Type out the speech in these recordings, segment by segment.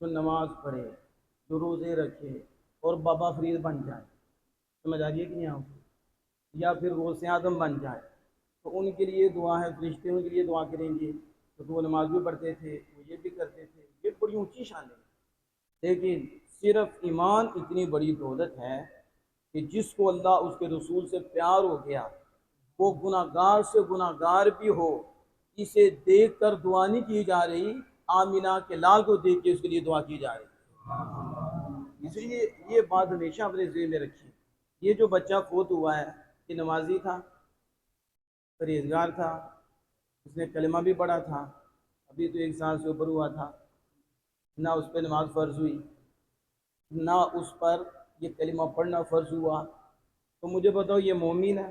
جو نماز پڑھے، جو روزے رکھے اور بابا فرید بن جائے، سمجھ آ رہی ہے کہ نہیں آپ کو؟ یا پھر غوث اعظم بن جائے تو ان کے لیے دعا ہے، فرشتے ان کے لیے دعا کریں گے، تو وہ نماز بھی پڑھتے تھے، وہ یہ بھی کرتے تھے، یہ بڑی اونچی شان ہے۔ لیکن صرف ایمان اتنی بڑی دولت ہے کہ جس کو اللہ اس کے رسول سے پیار ہو گیا، وہ گناہ گار سے گناہ گار بھی ہو، اسے دیکھ کر دعا نہیں کی جا رہی، آمینہ کے لال کو دیکھ کے اس کے لیے دعا کی جا رہی ہے۔ اس لیے یہ بات ہمیشہ اپنے ذہن میں رکھیے۔ یہ جو بچہ فوت ہوا ہے، یہ نمازی تھا، پرہیزگار تھا، اس نے کلمہ بھی پڑھا تھا، ابھی تو 1 سال سے اوپر ہوا تھا، نہ اس پہ نماز فرض ہوئی، نہ اس پر یہ کلمہ پڑھنا فرض ہوا، تو مجھے بتاؤ یہ مومن ہے؟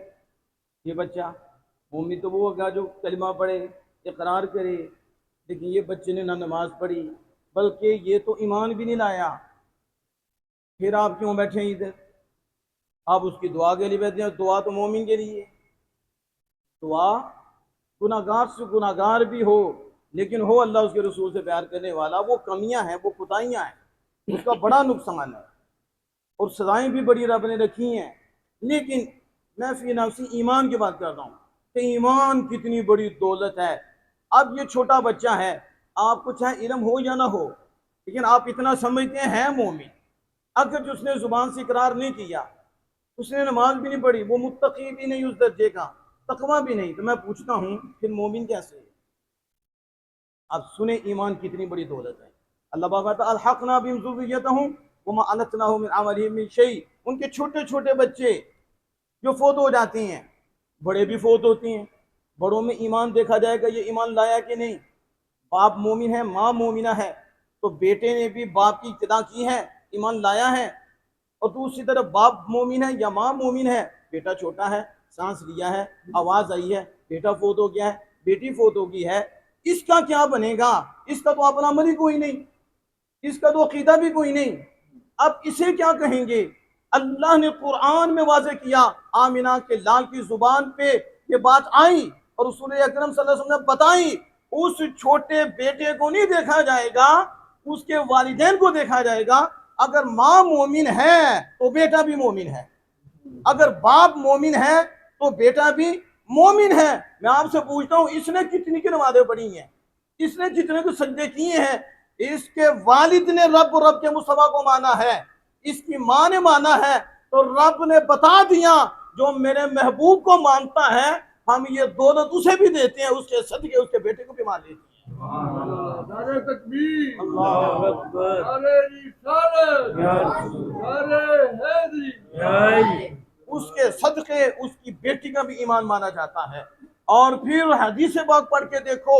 یہ بچہ مومن تو وہ ہوگا جو کلمہ پڑھے، اقرار کرے، لیکن یہ بچے نے نہ نماز پڑھی، بلکہ یہ تو ایمان بھی نہیں لایا۔ پھر آپ کیوں بیٹھے ہیں ادھر؟ آپ اس کی دعا کے لیے بیٹھے ہیں، دعا تو مومن کے لیے، دعا گناہ گار سے گناہ گار بھی ہو لیکن ہو اللہ اس کے رسول سے پیار کرنے والا، وہ کمیاں ہیں، وہ کوتاہیاں ہیں، اس کا بڑا نقصان ہے اور سزائیں بھی بڑی رب نے رکھی ہیں۔ لیکن میں فی نفسی ایمان کی بات کر رہا ہوں کہ ایمان کتنی بڑی دولت ہے۔ اب یہ چھوٹا بچہ ہے، آپ کو چاہے علم ہو یا نہ ہو، لیکن آپ اتنا سمجھتے ہیں مومن، اگر جو اس نے زبان سے اقرار نہیں کیا، اس نے نماز بھی نہیں پڑھی، وہ متقی بھی نہیں اس درجے کا، تقویٰ بھی نہیں، تو میں پوچھتا ہوں پھر مومن کیسے ہے؟ اب سنیں ایمان کتنی بڑی دولت ہے۔ اللہ پاک کہتا ہے الحقنا بہم ذریتہم وما التناہم من عملہم من شیء۔ ان کے چھوٹے چھوٹے بچے جو فوت ہو جاتے ہیں، بڑے بھی فوت ہوتے ہیں، بڑوں میں ایمان دیکھا جائے گا یہ ایمان لایا کہ نہیں۔ باپ مومن ہے، ماں مومنہ ہے، تو بیٹے نے بھی باپ کی اتباع کی ہے، ایمان لایا ہے، اور دوسری طرف باپ مومن ہے یا ماں مومن ہے، بیٹا چھوٹا ہے، سانس لیا ہے، آواز آئی ہے، بیٹا فوت ہو گیا ہے، بیٹی فوت ہو گئی ہے، اس کا کیا بنے گا؟ اس کا تو اپنا عمل ہی کوئی نہیں، اس کا تو عقیدہ بھی کوئی نہیں، اب اسے کیا کہیں گے؟ اللہ نے قرآن میں واضح کیا، آمینہ کے لال کی زبان پہ یہ بات آئی اور رسول اکرم صلی اللہ علیہ وسلم نے بتائی، اس چھوٹے بیٹے کو نہیں دیکھا جائے گا، اس کے والدین کو دیکھا جائے گا۔ اگر ماں مومن ہے تو بیٹا بھی مومن ہے، اگر باپ مومن ہے تو بیٹا بھی مومن ہے۔ میں آپ سے پوچھتا ہوں اس نے کتنی کی نمازیں پڑھی ہیں، اس نے جتنے کو سجدے کیے ہیں، اس کے والد نے رب کے مصطفیٰ کو مانا ہے، اس کی ماں نے مانا ہے، تو رب نے بتا دیا جو میرے محبوب کو مانتا ہے ہم یہ دولت اسے بھی دیتے ہیں، اس کے صدقے اس کے بیٹے کو بھی مان لیتے ہیں۔ نعرہ تکبیر، اللہ اکبر، نعرہ رسالت، نعرہ حیدری۔ اس کے صدقے اس کی بیٹی کا بھی ایمان مانا جاتا ہے۔ اور پھر حدیث پاک پڑھ کے دیکھو،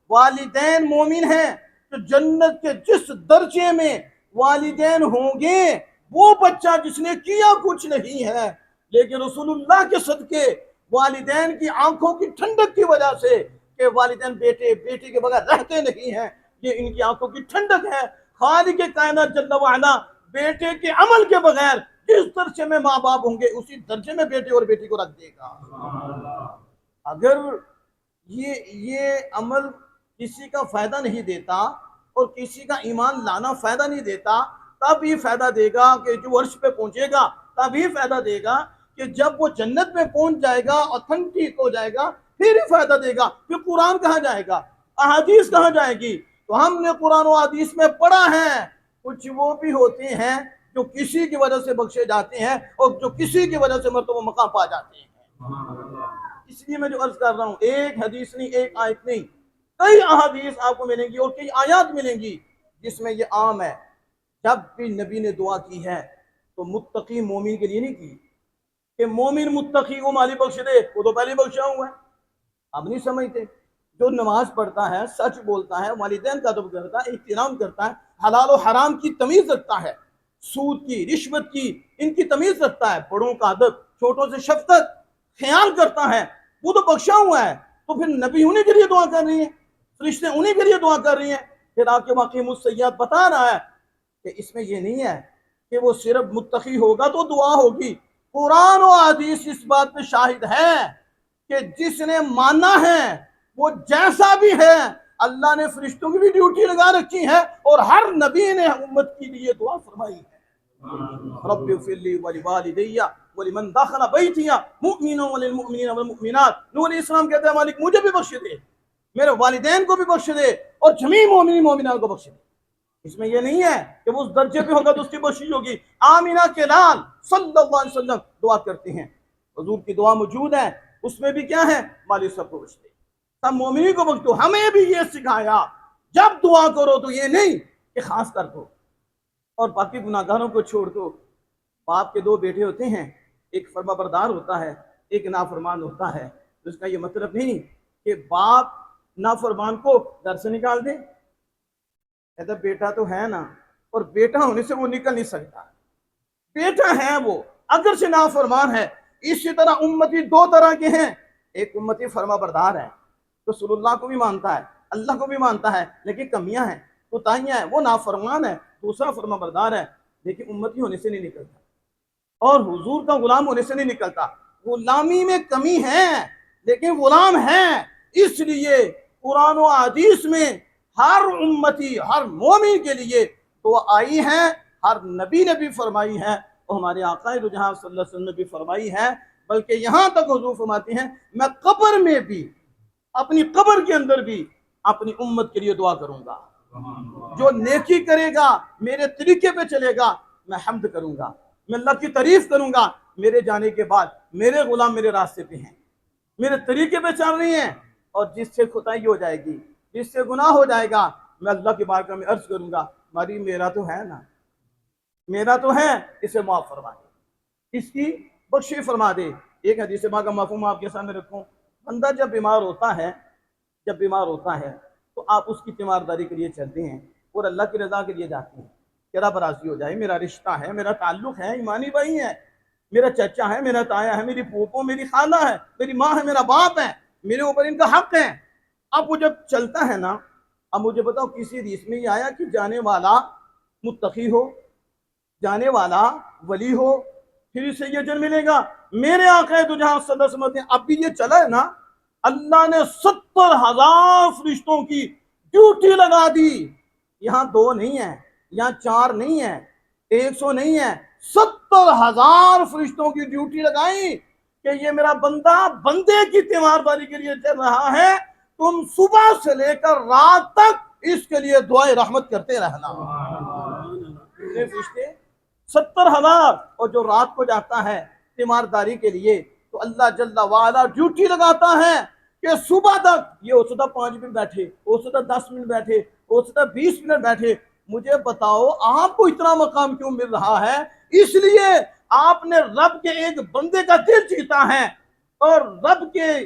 والدین مومن ہیں تو جنت کے جس درجے میں والدین ہوں گے، وہ بچہ جس نے کیا کچھ نہیں ہے لیکن رسول اللہ کے صدقے والدین کی آنکھوں کی ٹھنڈک کی وجہ سے، کہ والدین بیٹی کے بغیر رہتے نہیں ہیں، یہ ان کی آنکھوں کی ٹھنڈک ہے۔ خالق کائنات جل وعلا بیٹے کے عمل کے بغیر جس درجے میں ماں باپ ہوں گے اسی درجے میں بیٹے اور بیٹی کو رکھ دے گا۔ اگر یہ عمل کسی کا فائدہ نہیں دیتا اور کسی کا ایمان لانا فائدہ نہیں دیتا، تب ہی فائدہ دے گا کہ جو عرش پہ پہنچے گا، تب ہی فائدہ دے گا کہ جب وہ جنت میں پہنچ جائے گا، اتھنٹک ہو جائے گا، پھر ہی فائدہ دے گا۔ پھر قرآن کہاں جائے گا، احادیث کہاں جائے گی؟ تو ہم نے قرآن و حدیث میں پڑھا ہے کچھ وہ بھی ہوتے ہیں جو کسی کی وجہ سے بخشے جاتے ہیں اور جو کسی کی وجہ سے مرتبہ مقام پا جاتے ہیں۔ اس لیے میں جو عرض کر رہا ہوں، ایک حدیث نہیں، ایک آیت نہیں، کئی احادیث آپ کو ملیں گی اور کئی آیات ملیں گی جس میں یہ عام ہے۔ جب بھی نبی نے دعا کی ہے تو متقی مومن کے لیے نہیں کی کہ مومن متقی کو مالی بخش دے، وہ تو پہلے بخشا ہوا ہے۔ اب نہیں سمجھتے، جو نماز پڑھتا ہے، سچ بولتا ہے، والدین کا ادب کرتا ہے، احترام کرتا ہے، حلال و حرام کی تمیز رکھتا ہے، سود کی، رشوت کی، ان کی تمیز رکھتا ہے، بڑوں کا ادب، چھوٹوں سے شفقت خیال کرتا ہے، وہ تو بخشا ہوا ہے۔ تو پھر نبی انہیں کے لیے دعا کر رہی ہیں، فرشتے انہیں کے لیے دعا کر رہی ہیں۔ پھر آپ کے واقعی السیئات بتا رہا ہے کہ اس میں یہ نہیں ہے کہ وہ صرف متقی ہوگا تو دعا ہوگی۔ قرآن و حدیث اس بات پہ شاہد ہے کہ جس نے مانا ہے وہ جیسا بھی ہے अल्लाह ने फरिश्तों की भी ड्यूटी लगा रखी है और हर नबी ने उम्मत के लिए दुआ फरमाई है, रब्बि फ़िरली वलिवालिदैया वलिमन दखल बैतिया मुमिनन वलिलमुमिनीन वलमुमिनात। नूह अलैहिस्सलाम कहते हैं मालिक मुझे भी बख्श दे, मेरे वालिदैन को भी बख्श दे और जमी मोमिन मोमिनात को बख्श दे। इसमें यह नहीं है कि वो उस दर्जे पे होगा तो उसकी बख्शिश होगी। आमीना के लाल सल्लल्लाहु अलैहि वसल्लम दुआ करते हैं, हुजूर की दुआ मौजूद है, उसमें भी क्या है, मालिक सबको बख्श दे, सब मोमिनी को बख्श दो। हमें भी ये सिखाया जब दुआ करो तो ये नहीं कि खास कर दो और बाकी गुनाहगारों को छोड़ दो। बाप के दो बेटे होते हैं, एक फरमाबरदार होता है, एक नाफरमान होता है। तो इसका ये मतलब नहीं कि बाप नाफरमान को घर से निकाल दे, कहता बेटा तो है ना, और बेटा होने से वो निकल नहीं सकता, बेटा है वो अगर से नाफरमान है। इसी तरह उम्मती दो तरह के हैं, एक उम्मती फरमाबरदार है, तो रसूलुल्लाह को भी मानता है, अल्लाह को भी मानता है, लेकिन कमियां हैं, कोताहियां हैं, वो नाफरमान है। दूसरा फरमाबरदार है, लेकिन उम्मती होने से नहीं निकलता और हुजूर का गुलाम होने से नहीं निकलता। गुलामी में कमी है लेकिन गुलाम है। इसलिए कुरान और हदीस में हर उम्मती हर मोमिन के लिए तो आई है, हर नबी ने भी फरमाई है और हमारे आका रुजहान सल्लल्लाहु अलैहि वसल्लम ने भी फरमाई है। बल्कि यहाँ तक हुजूर फरमाते हैं मैं कब्र में भी, अपनी कब्र के अंदर भी अपनी उम्मत के लिए दुआ करूंगा। जो नेकी करेगा, मेरे तरीके पे चलेगा, मैं हम्द करूंगा, मैं अल्लाह की तारीफ करूंगा। मेरे जाने के बाद मेरे गुलाम मेरे रास्ते पे हैं, मेरे तरीके पे चल रही हैं, और जिससे खुदाई हो जाएगी, जिससे गुनाह हो जाएगा, मैं अल्लाह की बारगाह में अर्ज करूंगा मारी मेरा तो है ना, मेरा तो है, इसे माफ फरमा दे, इसकी बख्शी फरमा दे। एक हदीस पाक का मफ़हूम आपके सामने रखूं, बंदा जब बीमार होता है तो आप उसकी तीमारदारी के लिए चलते हैं और अल्लाह की रज़ा के लिए जाते हैं कि रब राज़ी हो जाए, मेरा रिश्ता है, मेरा ताल्लुक़ है, ईमानी भाई है, मेरा चचा है, मेरा ताया है, मेरी फूफो, मेरी खाला है, मेरी माँ है, मेरा बाप है, मेरे ऊपर इनका हक है। अब वो जब चलता है ना, अब मुझे बताओ किसी हदीस में ये आया कि जाने वाला मुत्तकी हो, जाने वाला वली हो, फिर इसे ये जन मिलेगा। मेरे आका दो जहां सदस्य अब भी ये चला है ना, अल्लाह ने 70,000 फरिश्तों की ड्यूटी लगा दी। यहाँ 2 नहीं है, यहाँ 4 नहीं है, 100 नहीं है, 70,000 फरिश्तों की ड्यूटी लगाई कि ये मेरा बंदा बंदे की तीमारदारी के लिए चल रहा है, तुम सुबह से लेकर रात तक इसके लिए दुआए रहमत करते रहना। फरिश्ते 70,000, और जो रात को जाता है तीमारदारी के लिए तो अल्लाह जल्ला वाला ड्यूटी लगाता है कि सुबह तक ये हो सकता 5 मिनट बैठे, हो सकता 10 मिनट बैठे, हो सकता 20 मिनट बैठे। मुझे बताओ आपको इतना मकाम क्यों मिल रहा है? इसलिए आपने रब के एक बंदे का दिल जीता है और रब के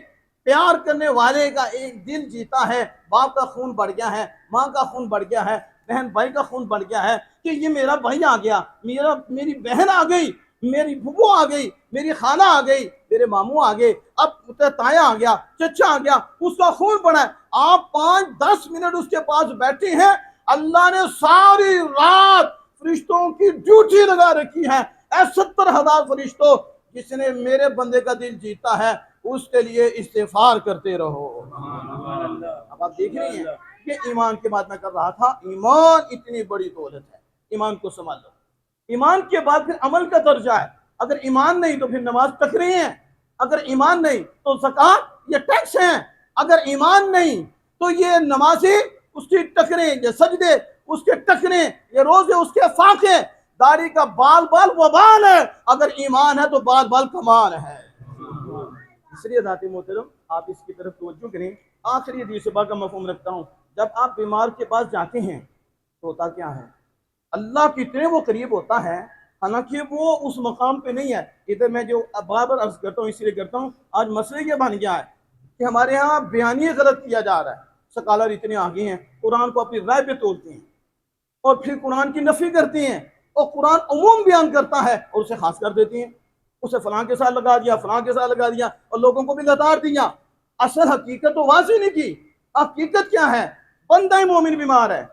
प्यार करने वाले का एक दिल जीता है। बाप का खून बढ़ गया है, माँ का खून बढ़ गया है, बहन भाई का खून बढ़ गया है कि ये मेरा भाई आ गया, मेरी बहन आ गई, मेरी फूफो आ गई, मेरी खाला आ गई, मेरे मामू आ गए, अब ताया आ गया, चचा आ गया, उसका खून बढ़ा है। आप 5-10 मिनट उसके पास बैठे हैं, अल्लाह ने सारी रात फरिश्तों की ड्यूटी लगा रखी है। 70,000 फरिश्तों, जिसने मेरे बंदे का दिल जीता है उसके लिए इस्तिगफार करते रहो। अब आप देख रहे हैं कि ईमान की बात मैं कर रहा था। ईमान इतनी बड़ी दौलत है, ईमान को संभाल लो। ईमान के बाद फिर अमल का दर्जा है। अगर ईमान नहीं तो फिर नमाज टकरे हैं, अगर ईमान नहीं तो ज़कात ये टैक्स हैं, अगर ईमान नहीं तो ये नमाज़ें उसकी टकरे, ये सजदे उसके टकरे, ये रोजे उसके फाके, दाढ़ी का बाल बाल वबाल है, अगर ईमान है तो बाल बाल कमाल है। इसलिए ज़ाती मोहतरम आप इसकी तरफ तवज्जो करें। आखिरी हदीस का मफ़हूम रखता हूँ, जब आप बीमार के पास जाते हैं तो होता क्या है, अल्लाह कितने वो करीब होता है, हालांकि वो उस मकाम पे नहीं है। इधर मैं जो बार बार अर्ज करता हूँ इसलिए करता हूँ, आज मसले ये बन गया है कि हमारे यहाँ बयानी गलत किया जा रहा है। स्कॉलर इतने आगे हैं, कुरान को अपनी राय पे तोड़ते हैं और फिर कुरान की नफी करते हैं, और कुरान उमूम बयान करता है और उसे खास कर देते हैं, उसे फलां के साथ लगा दिया, फलां के साथ लगा दिया और लोगों को भी लताड़ दिया। असल हकीकत तो वाज़ेह नहीं की। हकीकत क्या है? बंदा ही मोमिन बीमार है।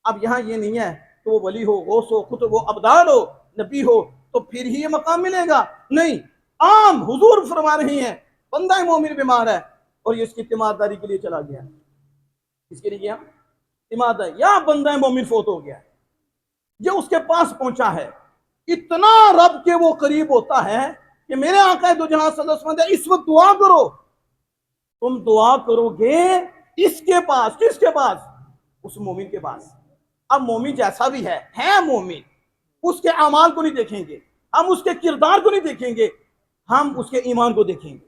अब यहाँ ये नहीं है कि वो वली हो, गौस हो, खुतब हो, अबदाल हो, नबी हो तो फिर ही ये मकाम मिलेगा, नहीं। आम हुजूर फरमा रही हैं बंदा ही मोमिन बीमार है और ये इसकी तीमारदारी के लिए चला गया। इसके लिए क्या इमाद है, या बंदा मोमिन फोत हो गया, ये उसके पास पहुंचा है, इतना रब के वो करीब होता है कि मेरे आका दो जहां सल्लल्लाहु अलैहि वसल्लम इस वक्त दुआ करो, तुम दुआ करोगे इसके पास, किसके पास, उस मोमिन के पास। अब मोमिन जैसा भी है मोमिन, उसके अमाल को नहीं देखेंगे हम, उसके किरदार को नहीं देखेंगे हम, उसके ईमान को देखेंगे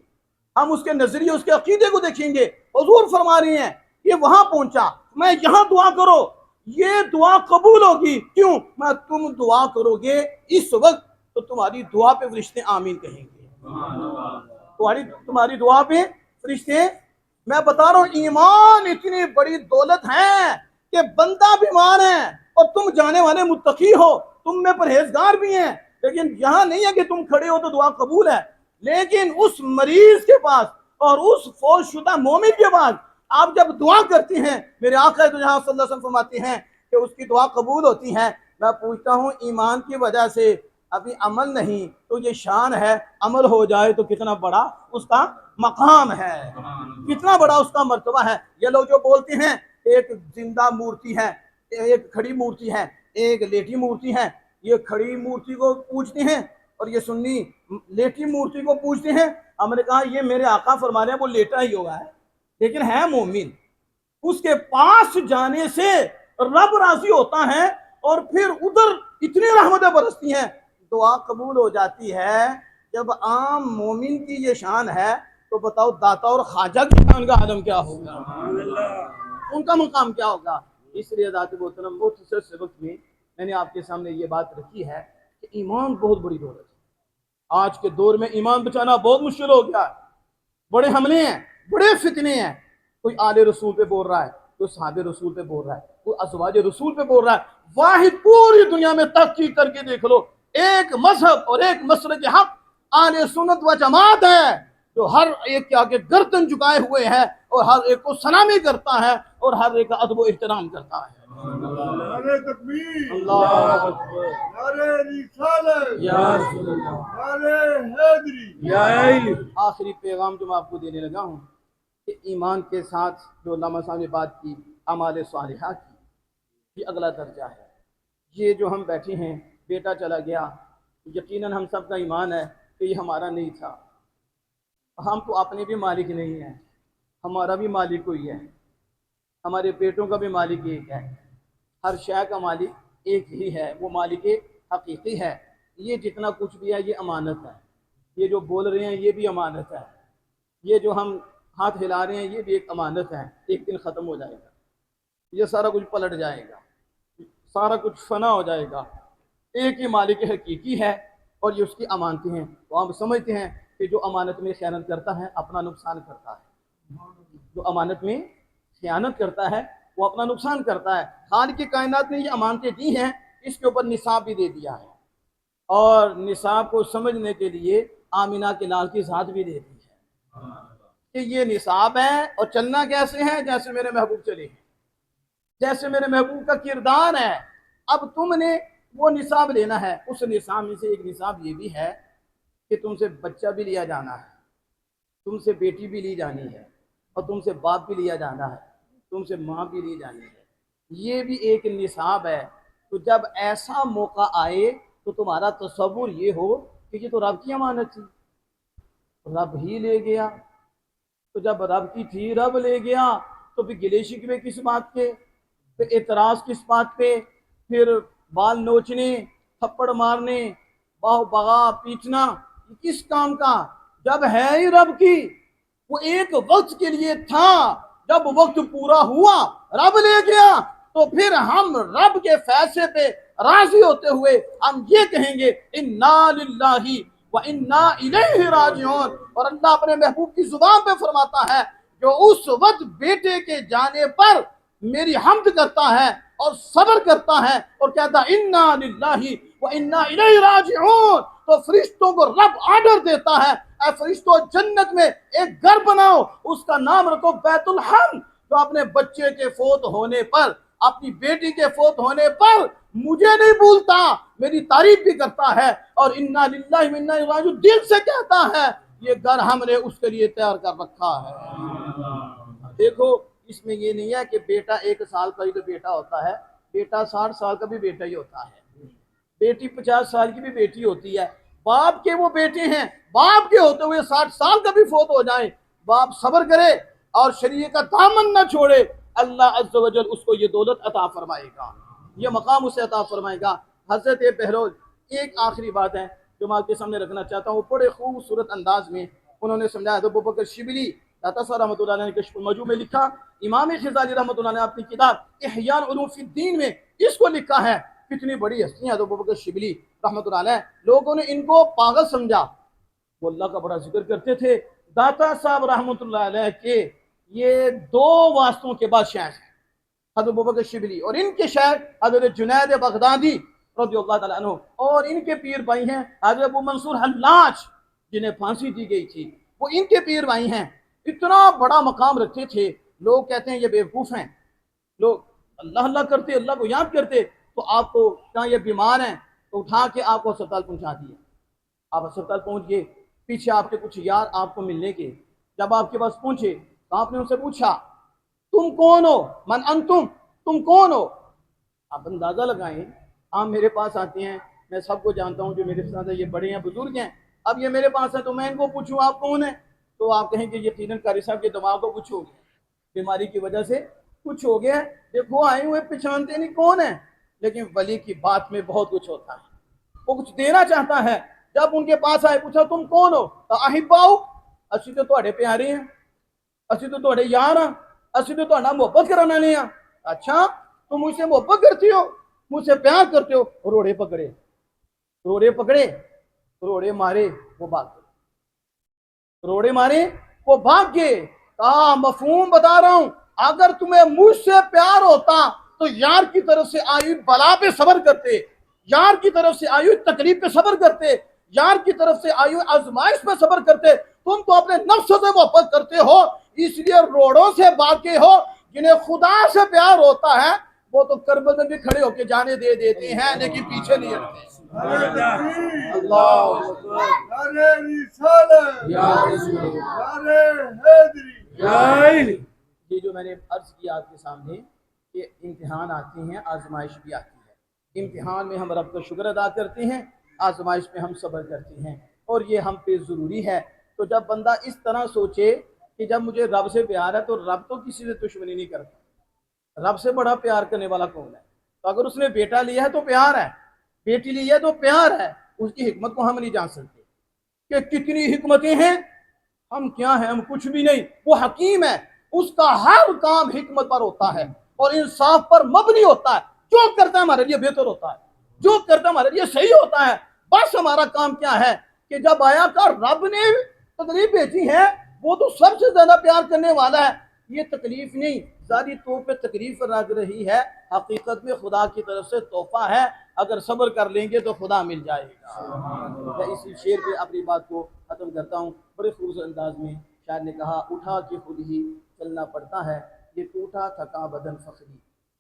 हम, उसके नजरिए उसके अकीदे को देखेंगे। हुजूर फरमा रही हैं ये वहां पहुंचा, मैं यहां दुआ करो, ये दुआ कबूल होगी। क्यों? मैं तुम दुआ करोगे इस वक्त तो तुम्हारी दुआ पे फरिश्ते आमीन कहेंगे, तुम्हारी दुआ पे फरिश्ते। मैं बता रहा हूं ईमान इतनी बड़ी दौलत है कि बंदा बीमार है और तुम जाने वाले मुत्तकी हो, तुम में परहेजगार भी हैं, लेकिन यहां नहीं है कि तुम खड़े हो तो दुआ कबूल है। लेकिन उस मरीज के पास और उस फौजशुदा मोमिन के पास आप जब दुआ करती हैं, मेरे आका तो जहां सल्लल्लाहु अलैहि वसल्लम फरमाते हैं कि उसकी दुआ कबूल होती है। मैं पूछता हूं ईमान की वजह से अभी अमल नहीं तो ये शान है, अमल हो जाए तो कितना बड़ा उसका मकाम है, कितना बड़ा उसका मर्तबा है। ये लोग जो बोलते हैं एक जिंदा मूर्ति है, एक खड़ी मूर्ति है, एक लेटी मूर्ति है, ये खड़ी मूर्ति को पूछते हैं और ये सुन्नी लेटी मूर्ति को पूछते हैं। हमने कहा ये मेरे आका फरमा रहे हैं वो लेटा ही होगा है, लेकिन है मोमिन, उसके पास जाने से रब राजी होता है और फिर उधर इतनी रहमतें बरसती हैं, दुआ कबूल हो जाती है। जब आम मोमिन की ये शान है तो बताओ दाता और ख्वाजा की शान का आलम क्या होगा, उनका मुकाम क्या होगा। इसलिए ज़ात मोहतरम मुख्तसर सबक में मैंने आपके सामने ये बात रखी है कि ईमान बहुत बड़ी दौलत है। आज के दौर में ईमान बचाना बहुत मुश्किल हो गया है, बड़े हमले हैं, बड़े फितने हैं। कोई आले रसूल पे बोल रहा है, कोई साहबे रसूल पे बोल रहा है, कोई अज़वाज रसूल पे बोल रहा है। वाहिद पूरी दुनिया में तहकीक करके देख लो, एक मजहब और एक मसलक हक आले सुन्नत व जमात है जो हर एक के आगे गर्दन झुकाए हुए है और हर एक को सलामी करता है और हर एक का अदब व एहतराम करता है। नारे तकबीर, अल्लाह अकबर, नारे रिसालत, या रसूलल्लाह, नारे हैदरी, या अली। आखिरी पैगाम जो मैं आपको देने लगा हूँ कि ईमान के साथ जो अल्लामा साहब ने बात की अमाल सालिहा की, ये अगला दर्जा है। ये जो हम बैठे हैं, बेटा चला गया, यकीनन हम सब का ईमान है कि ये हमारा नहीं था, हम तो अपने भी मालिक नहीं हैं, हमारा भी मालिक कोई है, हमारे पेटों का भी मालिक एक है, हर शय का मालिक एक ही है, वो मालिक हकीकी है। ये जितना कुछ भी है ये अमानत है, ये जो बोल रहे हैं ये भी अमानत है, ये जो हम हाथ हिला रहे हैं ये भी एक अमानत है। एक दिन ख़त्म हो जाएगा, ये सारा कुछ पलट जाएगा, सारा कुछ फना हो जाएगा। एक ही मालिक हकीकी है और ये उसकी अमानतें हैं। तो हम समझते हैं कि जो अमानत में खयानत करता है अपना नुकसान करता है, जो अमानत में खयानत करता है वो अपना नुकसान करता है। खालिक की कायनात ने ये अमानतें दी हैं, इसके ऊपर निसाब भी दे दिया है और निसाब को समझने के लिए आमिना के लाल की ज़ात भी दे दी है कि ये निसाब है और चलना कैसे है, जैसे मेरे महबूब चले हैं, जैसे मेरे महबूब का किरदार है। अब तुमने वो निसाब लेना है, उस निसाब में से एक निसाब ये भी है कि तुमसे बच्चा भी लिया जाना है, तुमसे बेटी भी ली जानी है और तुमसे बाप भी लिया जाना है, तुमसे माँ भी ली जानी है, ये भी एक निसाब है। तो जब ऐसा मौका आए तो तुम्हारा तसव्वुर ये हो कि ये तो रब की अमानत थी, रब ही ले गया। तो जब रब की थी रब ले गया तो फिर गिले शिकवे किस बात के, फिर एतराज़ किस बात पे, फिर बाल नोचने, थप्पड़ मारने, बाह बगा पीटना किस काम का, जब है ही रब की। वो एक वक्त के लिए था, जब वक्त पूरा हुआ रब ले गया, तो फिर हम रब के फैसले पे राजी होते हुए हम ये कहेंगे इन्ना लिल्लाही व इन्ना इलैहि राजिऊन। और अल्लाह अपने महबूब की जुबान पे फरमाता है जो उस वक्त बेटे के जाने पर मेरी हम्द करता है और सब्र करता है और कहता है इन्ना लिल्लाही व इन्ना इलैहि राजिऊन, तो फरिश्तों को रब आर्डर देता है ऐ फरिश्तों जन्नत में एक घर बनाओ, उसका नाम रखो बैतुल हम्द। तो अपने बच्चे के फोत होने पर, अपनी बेटी के फोत होने पर मुझे नहीं भूलता, मेरी तारीफ भी करता है और इन्ना लिल्लाहि व इन्ना इलैहि राजिऊन दिल से कहता है ये घर हमने उसके लिए तैयार कर रखा है। देखो اس میں یہ نہیں ہے کہ بیٹا 1 سال کا ہی تو بیٹا ہوتا ہے، بیٹا 60 سال کا بھی بیٹا ہی ہوتا ہے، بیٹی 50 سال کی بھی بیٹی ہوتی ہے۔ باپ کے وہ بیٹے ہیں، باپ کے ہوتے ہوئے 60 سال کا بھی فوت ہو جائیں، باپ صبر کرے اور شریعت کا دامن نہ چھوڑے، اللہ عز و جل اس کو یہ دولت عطا فرمائے گا، یہ مقام اسے عطا فرمائے گا۔ حضرت بہلول، ایک آخری بات ہے جو میں آپ کے سامنے رکھنا چاہتا ہوں، بڑے خوبصورت انداز میں انہوں نے سمجھایا۔ تو ابوبکر شبلی داتا صاحب رحمۃ اللہ علیہ نے کشف المجوب میں لکھا، امام غزالی رحمۃ اللہ نے اپنی کتاب احیاء العلوم فی الدین میں اس کو لکھا ہے۔ کتنی بڑی ہستیاں تو ابوبکر شبلی رحمۃ اللہ علیہ، لوگوں نے ان کو پاگل سمجھا، وہ اللہ کا بڑا ذکر کرتے تھے۔ داتا صاحب رحمۃ اللہ علیہ کے یہ 2 واسطوں کے بعد شیخ ہیں، حضرت ابوبکر شبلی اور ان کے شیخ حضرت جنید بغدادی رضی اللہ تعالیٰ عنہ، اور ان کے پیر بھائی ہیں حضرت ابو منصور حلاج جنہیں پھانسی دی گئی تھی، وہ ان کے پیر بھائی ہیں۔ اتنا بڑا مقام رکھتے تھے، لوگ کہتے ہیں یہ بیوقوف ہیں، لوگ اللہ اللہ کرتے، اللہ کو یاد کرتے، تو آپ کو کہاں یہ بیمار ہیں تو اٹھا کے آپ کو ہسپتال پہنچا دیا، آپ ہسپتال پہنچ گئے، پیچھے آپ کے کچھ یار آپ کو ملنے کے، جب آپ کے پاس پہنچے تو آپ نے ان سے پوچھا تم کون ہو، من انتم، تم کون ہو؟ آپ اندازہ لگائیں، آپ میرے پاس آتے ہیں، میں سب کو جانتا ہوں جو میرے ساتھ یہ بڑے ہیں بزرگ ہیں، اب یہ میرے پاس ہیں تو میں ان کو پوچھوں آپ کون ہیں، تو آپ کہیں کہ یقیناً قاری صاحب کے دماغ کو کچھ ہو گیا، بیماری کی وجہ سے کچھ ہو گیا، دیکھو آئے ہوئے پہچانتے نہیں کون ہیں، لیکن ولی کی بات میں بہت کچھ ہوتا ہے، وہ کچھ دینا چاہتا ہے۔ جب ان کے پاس آئے پوچھا تم کون ہو، تو احباؤ، اسی تو تھوڑے پیارے ہیں، اسی تو تھوڑے یار ہیں، اسی تو تھوڑا محبت کرانا نہیں ہیں۔ اچھا تم مجھ سے محبت کرتی ہو، مجھ سے پیار کرتے ہو، روڑے پکڑے، روڑے پکڑے، روڑے مارے، وہ بھاگ گئے، روڑے مارے وہ بھاگ گئے۔ کہا مفہوم بتا رہا ہوں، اگر تمہیں مجھ سے پیار ہوتا تو یار کی طرف سے آئی بلا پہ صبر کرتے، یار کی طرف سے آئی تکلیف پہ صبر کرتے، یار کی طرف سے آئی آزمائش پہ صبر کرتے۔ تم تو اپنے نفس سے محبت کرتے ہو، اس لیے روڑوں سے بھاگے ہو۔ جنہیں خدا سے پیار ہوتا ہے وہ تو کربلا میں بھی کھڑے ہو کے جانے دے دیتے ہیں، لیکن پیچھے نہیں ہٹتے۔ نعرہ تکبیر، اللہ نعرہ رسالت، نعرہ حیدری۔ یہ جو میں نے عرض کیا آپ کے سامنے کہ امتحان آتے ہیں، آزمائش بھی آتی ہے، امتحان میں ہم رب کا شکر ادا کرتے ہیں، آزمائش میں ہم صبر کرتے ہیں، اور یہ ہم پہ ضروری ہے۔ تو جب بندہ اس طرح سوچے کہ جب مجھے رب سے پیار ہے تو رب تو کسی سے دشمنی نہیں کرتا، رب سے بڑا پیار کرنے والا کون ہے؟ تو اگر اس نے بیٹا لیا ہے تو پیار ہے، بیٹی لی ہے تو پیار ہے، اس کی حکمت کو ہم نہیں جان سکتے کہ کتنی حکمتیں ہیں، ہم کیا ہیں، ہم کچھ بھی نہیں، وہ حکیم ہے، اس کا ہر کام حکمت پر ہوتا ہے اور انصاف پر مبنی ہوتا ہے، جو کرتا ہے ہمارے لیے بہتر ہوتا ہے، جو کرتا ہے ہمارے لیے صحیح ہوتا ہے۔ بس ہمارا کام کیا ہے کہ جب آیا کا رب نے تکلیف بھیجی ہے، وہ تو سب سے زیادہ پیار کرنے والا ہے، یہ تکلیف نہیں ذاتی طور پہ تکلیف لگ رہی ہے، حقیقت میں خدا کی طرف سے تحفہ ہے، اگر صبر کر لیں گے تو خدا مل جائے گا۔ میں اسی شعر پہ اپنی بات کو ختم کرتا ہوں۔ بڑے خوبصورت انداز میں شاعر نے کہا اٹھا کے خود ہی چلنا پڑتا ہے، یہ ٹوٹا تھکا بدن فخری،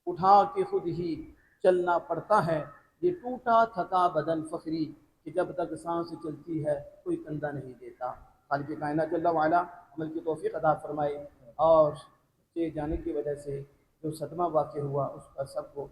اٹھا کے خود ہی چلنا پڑتا ہے، یہ ٹوٹا تھکا بدن فخری، کہ جب تک سانس چلتی ہے کوئی کندھا نہیں دیتا۔ خالق کائنات جل وعلا عمل کی توفیق عطا فرمائے، اور یہ جانے کی وجہ سے جو صدمہ واقع ہوا اس پر سب کو